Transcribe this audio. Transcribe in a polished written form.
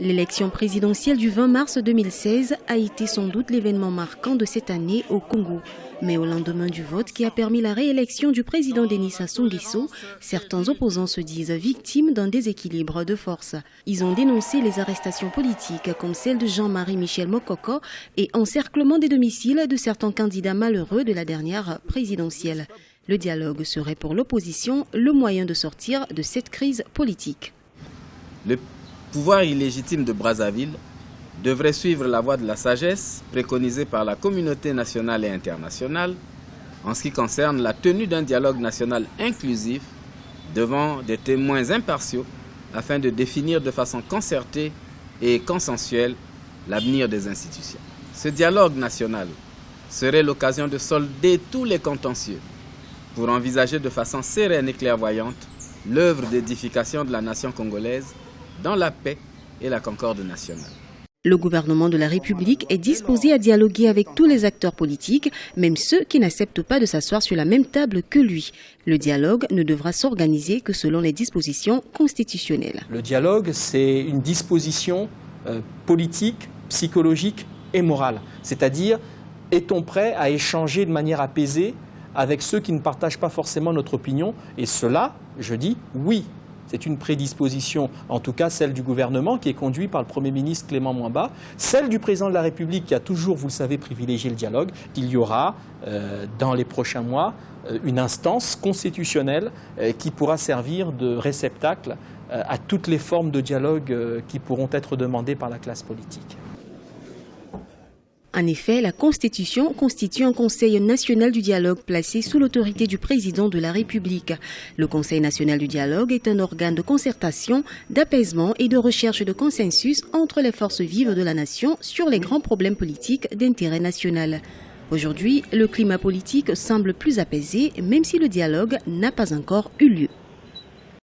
L'élection présidentielle du 20 mars 2016 a été sans doute l'événement marquant de cette année au Congo. Mais au lendemain du vote qui a permis la réélection du président Denis Sassou Nguesso, certains opposants se disent victimes d'un déséquilibre de force. Ils ont dénoncé les arrestations politiques comme celle de Jean-Marie Michel Mokoko et encerclement des domiciles de certains candidats malheureux de la dernière présidentielle. Le dialogue serait pour l'opposition le moyen de sortir de cette crise politique. Le pouvoir illégitime de Brazzaville devrait suivre la voie de la sagesse préconisée par la communauté nationale et internationale en ce qui concerne la tenue d'un dialogue national inclusif devant des témoins impartiaux afin de définir de façon concertée et consensuelle l'avenir des institutions. Ce dialogue national serait l'occasion de solder tous les contentieux pour envisager de façon sereine et clairvoyante l'œuvre d'édification de la nation congolaise dans la paix et la concorde nationale. Le gouvernement de la République est disposé à dialoguer avec tous les acteurs politiques, même ceux qui n'acceptent pas de s'asseoir sur la même table que lui. Le dialogue ne devra s'organiser que selon les dispositions constitutionnelles. Le dialogue, c'est une disposition politique, psychologique et morale. C'est-à-dire, est-on prêt à échanger de manière apaisée avec ceux qui ne partagent pas forcément notre opinion? Et cela, je dis oui. C'est une prédisposition, en tout cas celle du gouvernement qui est conduit par le Premier ministre Clément Mwamba, celle du Président de la République qui a toujours, vous le savez, privilégié le dialogue. Il y aura dans les prochains mois une instance constitutionnelle qui pourra servir de réceptacle à toutes les formes de dialogue qui pourront être demandées par la classe politique. En effet, la Constitution constitue un Conseil national du dialogue placé sous l'autorité du président de la République. Le Conseil national du dialogue est un organe de concertation, d'apaisement et de recherche de consensus entre les forces vives de la nation sur les grands problèmes politiques d'intérêt national. Aujourd'hui, le climat politique semble plus apaisé, même si le dialogue n'a pas encore eu lieu.